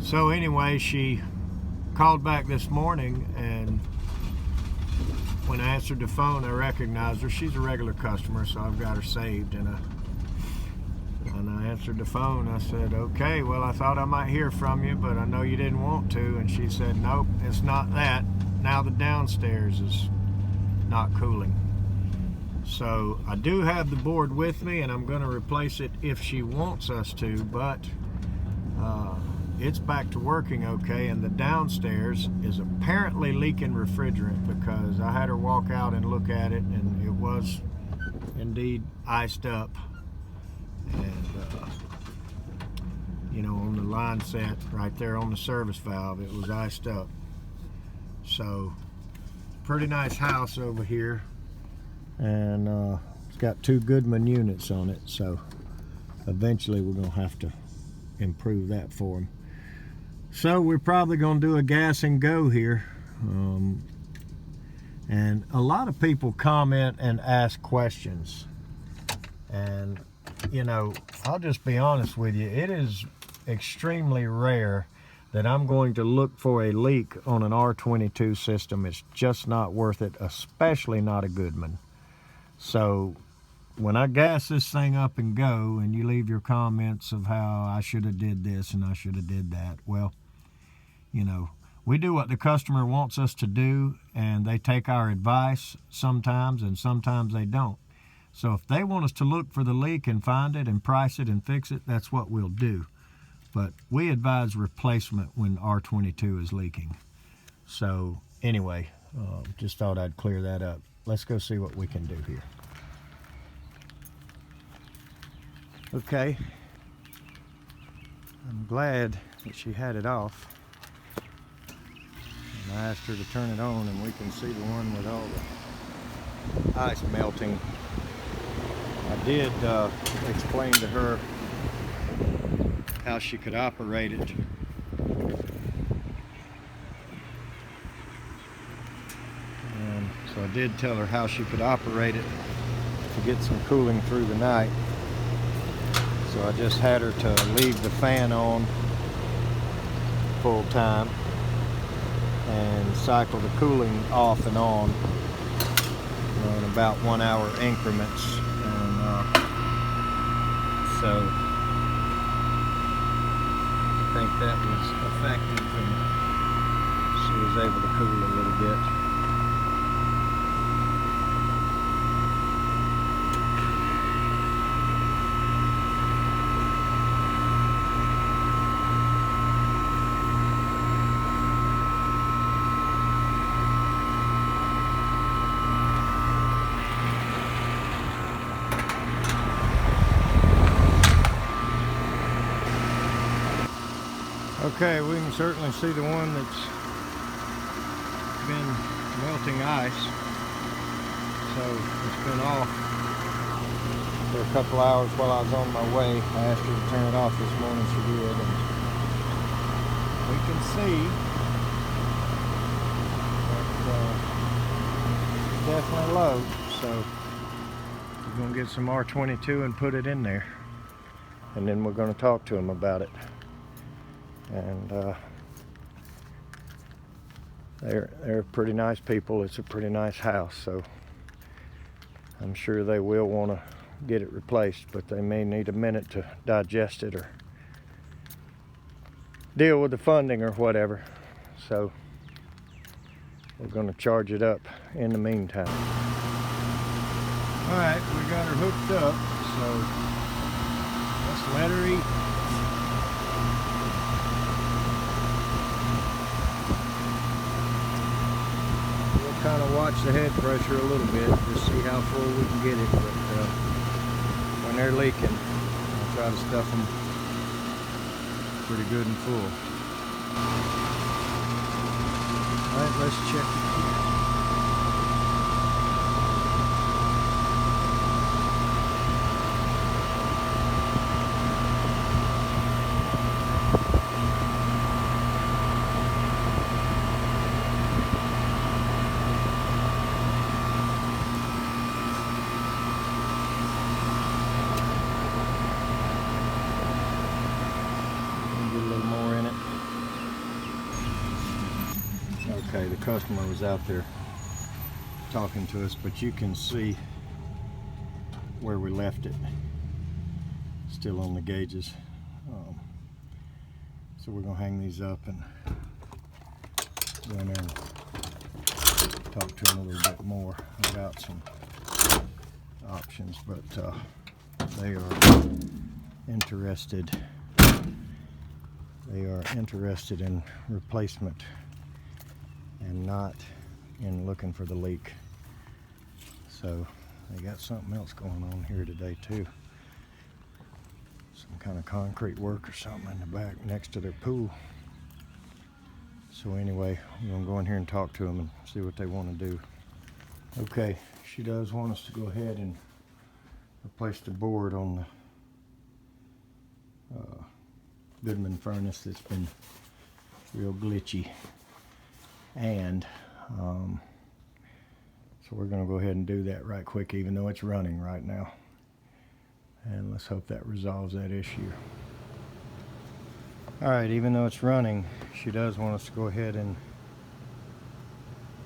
So anyway, she called back this morning, and when I answered the phone, I recognized her. She's a regular customer, so I've got her saved. And I answered the phone. I said, okay, well, I thought I might hear from you, but I know you didn't want to. And she said, nope, it's not that. Now the downstairs is not cooling. So I do have the board with me, and I'm going to replace it if she wants us to, but it's back to working okay. And the downstairs is apparently leaking refrigerant, because I had her walk out and look at it, and it was indeed iced up. And you know, on the line set right there on the service valve, it was iced up. So pretty nice house over here, and it's got 2 Goodman units on it, so eventually we're gonna have to improve that for them. So we're probably gonna do a gas and go here. And a lot of people comment and ask questions, and you know, I'll just be honest with you, it is extremely rare that I'm going to look for a leak on an R22 system. It's just not worth it, especially not a Goodman. So when I gas this thing up and go, and you leave your comments of how I should have did this and I should have did that, well, you know, we do what the customer wants us to do, and they take our advice sometimes, and sometimes they don't. So if they want us to look for the leak and find it and price it and fix it, that's what we'll do. But we advise replacement when R22 is leaking. So anyway, just thought I'd clear that up. Let's go see what we can do here. Okay, I'm glad that she had it off. And I asked her to turn it on, and we can see the one with all the ice melting. I did explain to her how she could operate it. And so I did tell her how she could operate it to get some cooling through the night. So I just had her to leave the fan on full time and cycle the cooling off and on, you know, in about 1 hour increments. So I think that was effective, and she was able to cool a little bit. Okay, we can certainly see the one that's been melting ice. So it's been off for a couple hours while I was on my way. I asked her to turn it off this morning, she did. And we can see that it's definitely low. So we're going to get some R22 and put it in there. And then we're going to talk to them about it. And they're pretty nice people. It's a pretty nice house, so I'm sure they will want to get it replaced, but they may need a minute to digest it or deal with the funding or whatever. So we're going to charge it up in the meantime. All right, we got her hooked up, so let's let her eat. Kind of watch the head pressure a little bit, just see how full we can get it. But when they're leaking, I'll try to stuff them pretty good and full. All right, let's check it here. Get a little more in it. Okay, the customer was out there talking to us, but you can see where we left it, still on the gauges. So we're gonna hang these up and go in there and talk to them a little bit more about some options, but they are interested. They are interested in replacement and not in looking for the leak. So they got something else going on here today too. Some kind of concrete work or something in the back next to their pool. So anyway, we're gonna go in here and talk to them and see what they want to do. Okay, she does want us to go ahead and replace the board on the Goodman furnace that's been real glitchy, and so we're going to go ahead and do that right quick, even though it's running right now, and let's hope that resolves that issue. Alright, even though it's running, she does want us to go ahead and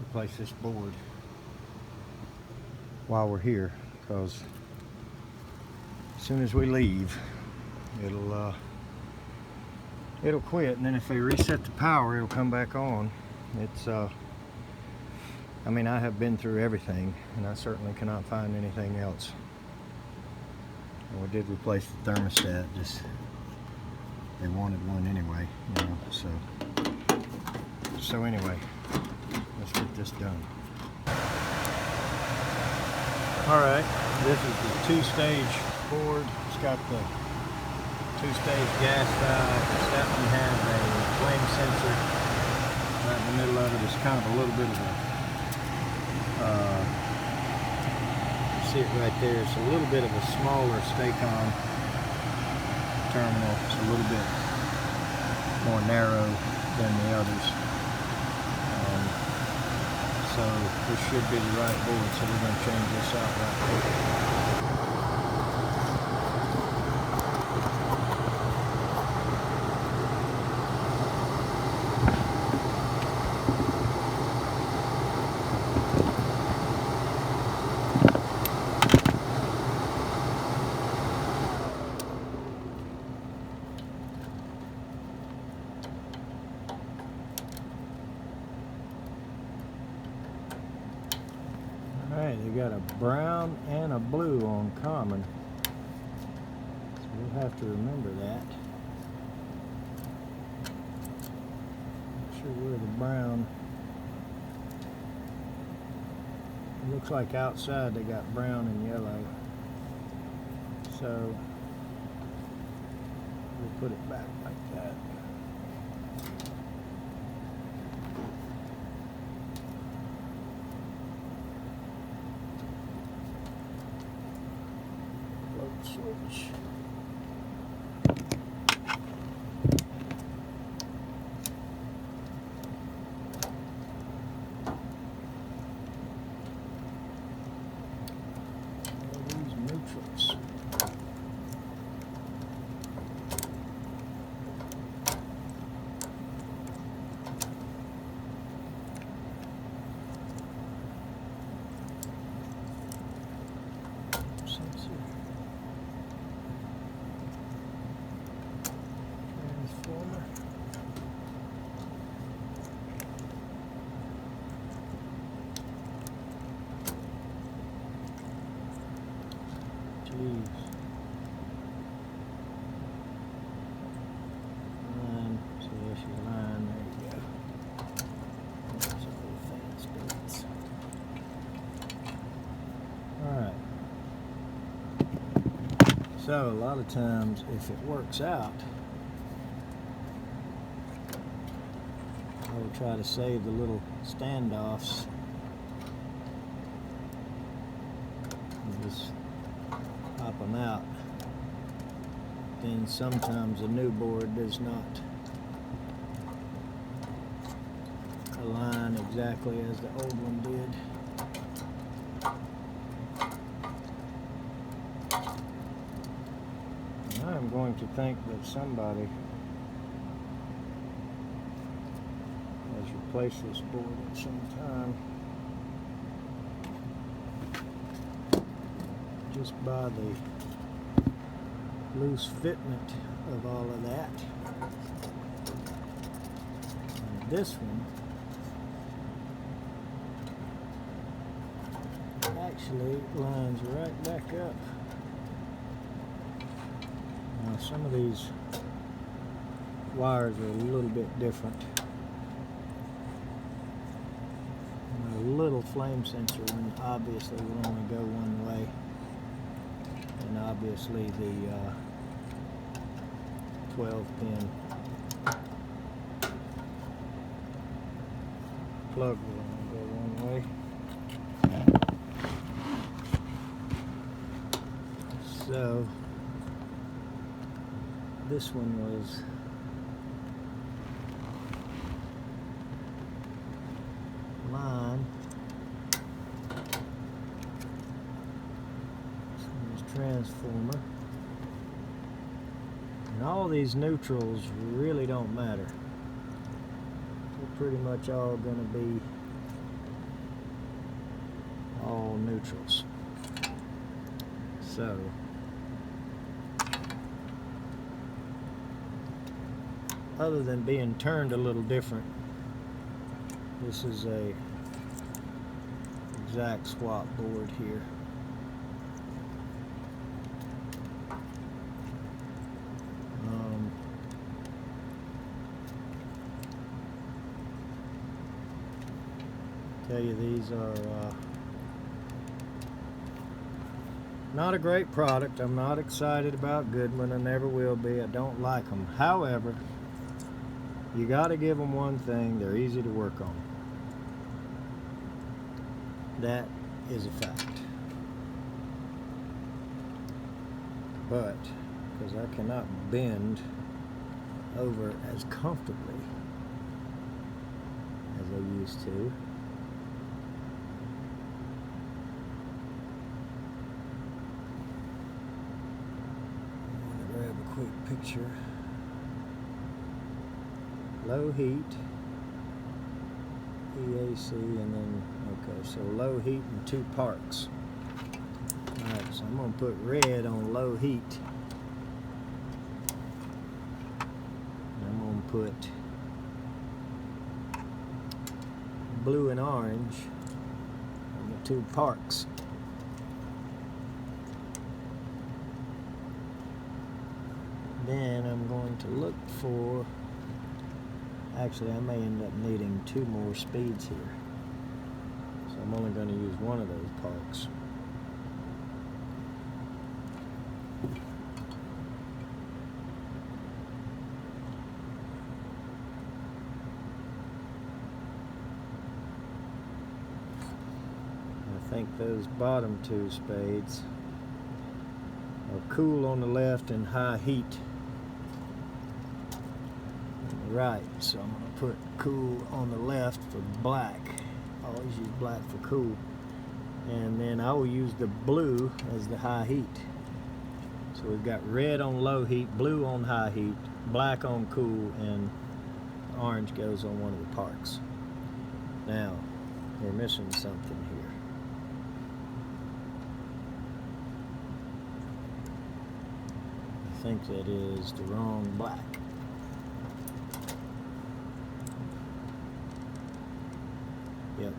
replace this board while we're here, because as soon as we leave, it'll quit, and then if they reset the power, it'll come back on. It's I mean, I have been through everything, and I certainly cannot find anything else. And we did replace the thermostat, just they wanted one anyway, you know. So anyway, let's get this done. All right, this is the two-stage board. It's got the two-stage gas valve. That one has a flame sensor right in the middle of it. It's kind of a little bit of a, see it right there, it's a little bit of a smaller stay-on terminal. It's a little bit more narrow than the others. So this should be the right board, so we're going to change this out right quick. Alright, they got a brown and a blue on common, so we'll have to remember that. Not sure where the brown, it looks like outside they got brown and yellow, so we'll put it back like that. Switch. These neutrals. Line, so there's your line, there you go. There's all the fan splits. Alright. So a lot of times, if it works out, I will try to save the little standoffs. And just pop them out. Then sometimes the new board does not align exactly as the old one did. And I'm going to think that somebody has replace this board at some time. Just by the loose fitment of all of that. And this one actually lines right back up. Now some of these wires are a little bit different. And a little flame sensor one obviously will only go one way, and obviously the 12-pin plug will only go one way. So this one was line. This one was transformer. And all these neutrals really don't matter. They're pretty much all going to be all neutrals. So other than being turned a little different, this is a exact swap board here. Tell you, these are not a great product. I'm not excited about Goodman. I never will be. I don't like them. However, you got to give them one thing: they're easy to work on. That is a fact. But because I cannot bend over as comfortably as I used to, quick picture. Low heat, EAC, and then, okay, so low heat and 2 parks. Alright, so I'm going to put red on low heat. And I'm going to put blue and orange on the 2 parks. Then I'm going to look for, actually I may end up needing 2 more speeds here. So I'm only going to use one of those parks. I think those bottom 2 spades are cool on the left and high heat on the right. So I'm going to put cool on the left for black. I always use black for cool. And then I will use the blue as the high heat. So we've got red on low heat, blue on high heat, black on cool, and orange goes on one of the parks. Now, we're missing something here. I think that is the wrong black. Yep.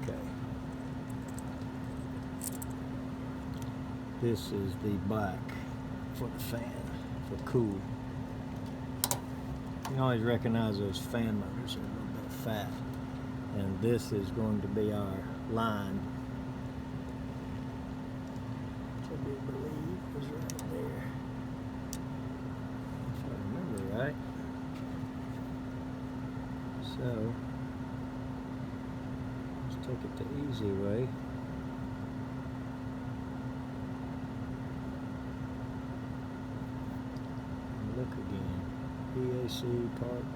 Okay. This is the black for the fan, for cool. You can always recognize those fan motors are a little bit fat. And this is going to be our line. Which I do believe was right there. If I remember right. So, let's take it the easy way. And look again. EAC, park,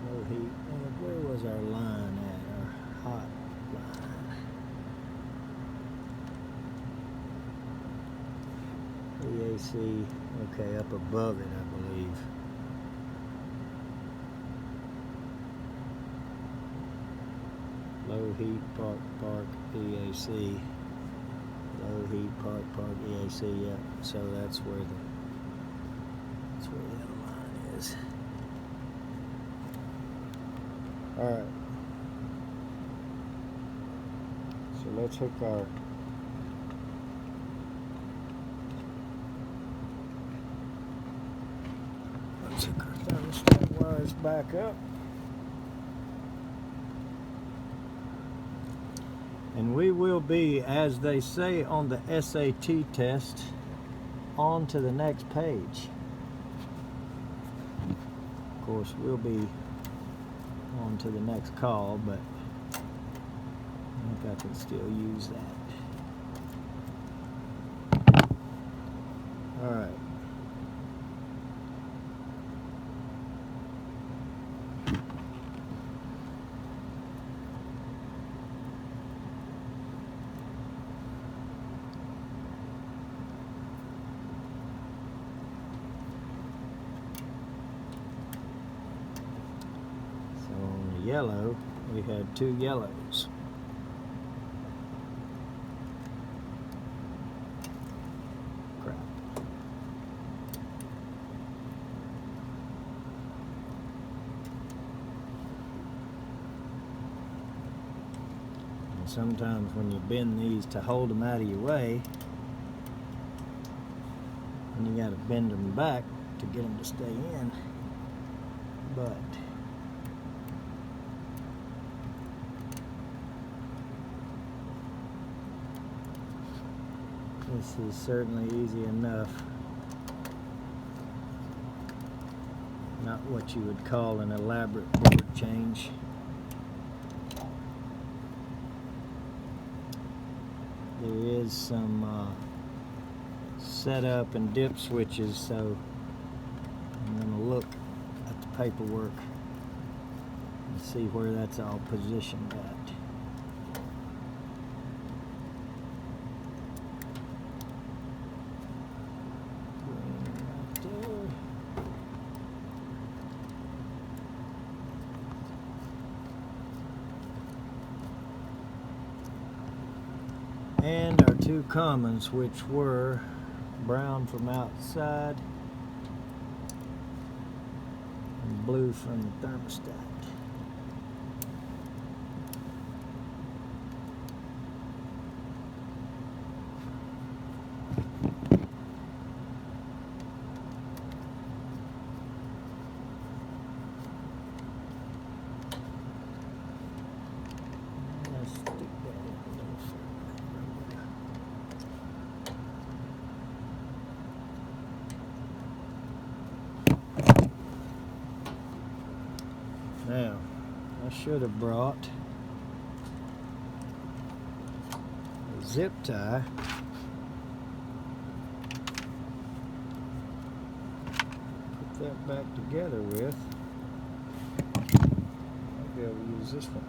no heat. And where was our line at? Our hot line. EAC, okay, up above it, I believe. Low heat park EAC. Low heat park EAC. Yeah. So that's where the other line is. All right. So let's hook our thermostat wires back up. And we will be, as they say on the SAT test, on to the next page. Of course, we'll be on to the next call, but I think I can still use that. All right. Yellow, we had 2 yellows. Crap. And sometimes when you bend these to hold them out of your way, and you got to bend them back to get them to stay in. But this is certainly easy enough. Not what you would call an elaborate board change. There is some setup and dip switches, so I'm going to look at the paperwork and see where that's all positioned at. And our 2 commons, which were brown from outside and blue from the thermostat. Let's stick that in a little further. Now, I should have brought a zip tie. Put that back together with. I'll be able to use this one.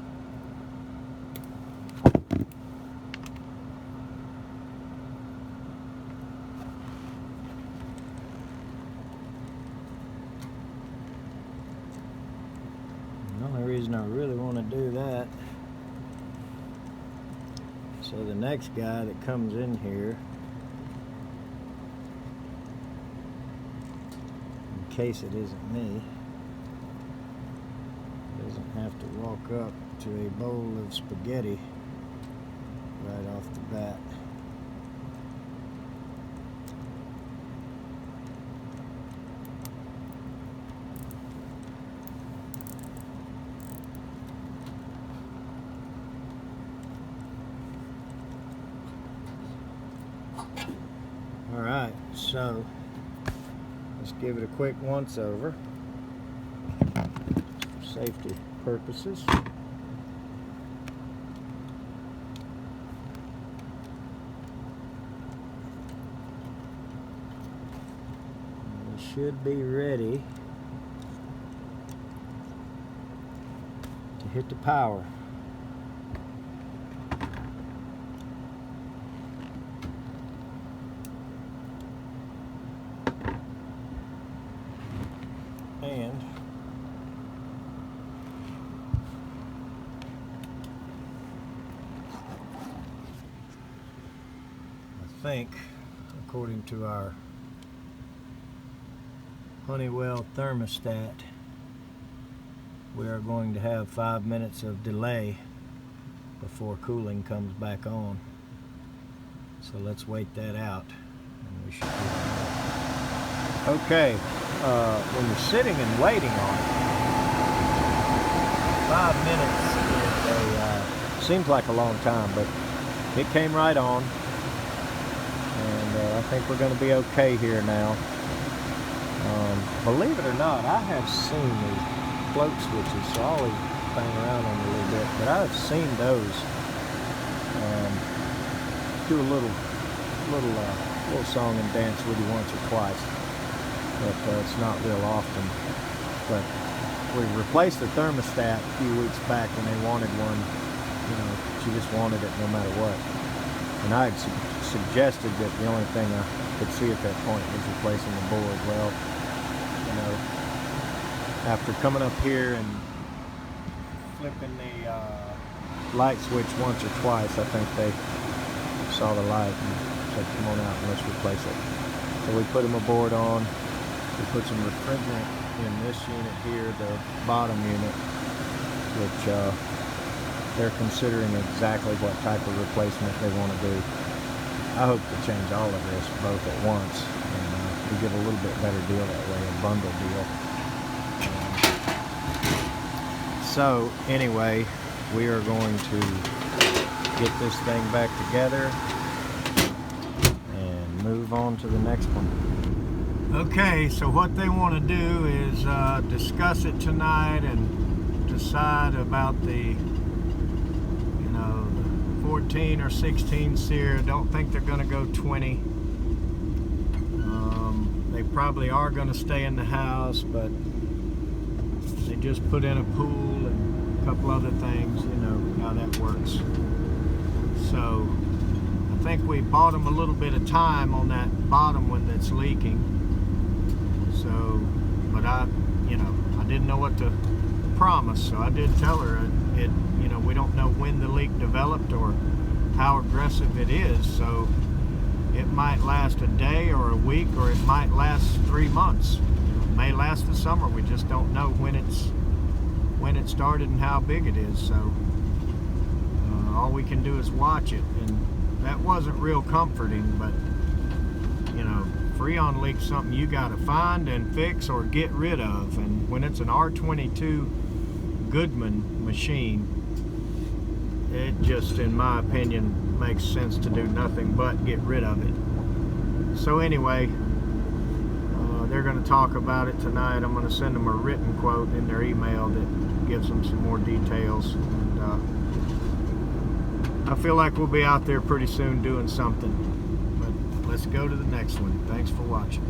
The only reason I really want to do that, so the next guy that comes in here, in case it isn't me, doesn't have to walk up to a bowl of spaghetti right off the bat. Alright, so let's give it a quick once over for safety purposes. We should be ready to hit the power. And think, according to our Honeywell thermostat, we are going to have 5 minutes of delay before cooling comes back on. So let's wait that out, and we should be okay. When you're sitting and waiting on it, 5 minutes seems like a long time, but it came right on, and I think we're going to be okay here now. Believe it or not, I have seen the float switches, so I always bang around on them a little bit, but I've seen those do a little song and dance with you once or twice, but it's not real often. But we replaced the thermostat a few weeks back when they wanted one. You know, she just wanted it no matter what. And I had suggested that the only thing I could see at that point was replacing the board. Well, you know, after coming up here and flipping the light switch once or twice, I think they saw the light and said, come on out and let's replace it. So we put them a board on. We put some refrigerant in this unit here, the bottom unit, which they're considering exactly what type of replacement they want to do. I hope to change all of this both at once, and we give a little bit better deal that way, a bundle deal. So anyway, we are going to get this thing back together and move on to the next one. Okay, so what they want to do is discuss it tonight and decide about the 14 or 16 SEER. Don't think they're going to go 20. They probably are going to stay in the house, but they just put in a pool and a couple other things, you know how that works. So I think we bought them a little bit of time on that bottom one that's leaking. So, but I didn't know what to promise, so I did tell her we don't know when the leak developed or how aggressive it is, so it might last a day or a week, or it might last 3 months. It may last the summer. We just don't know when it started and how big it is. So all we can do is watch it, and that wasn't real comforting. But Freon leak's something you got to find and fix or get rid of, and when it's an R22 Goodman machine, it just, in my opinion, makes sense to do nothing but get rid of it. So anyway, they're going to talk about it tonight. I'm going to send them a written quote in their email that gives them some more details. And I feel like we'll be out there pretty soon doing something. But let's go to the next one. Thanks for watching.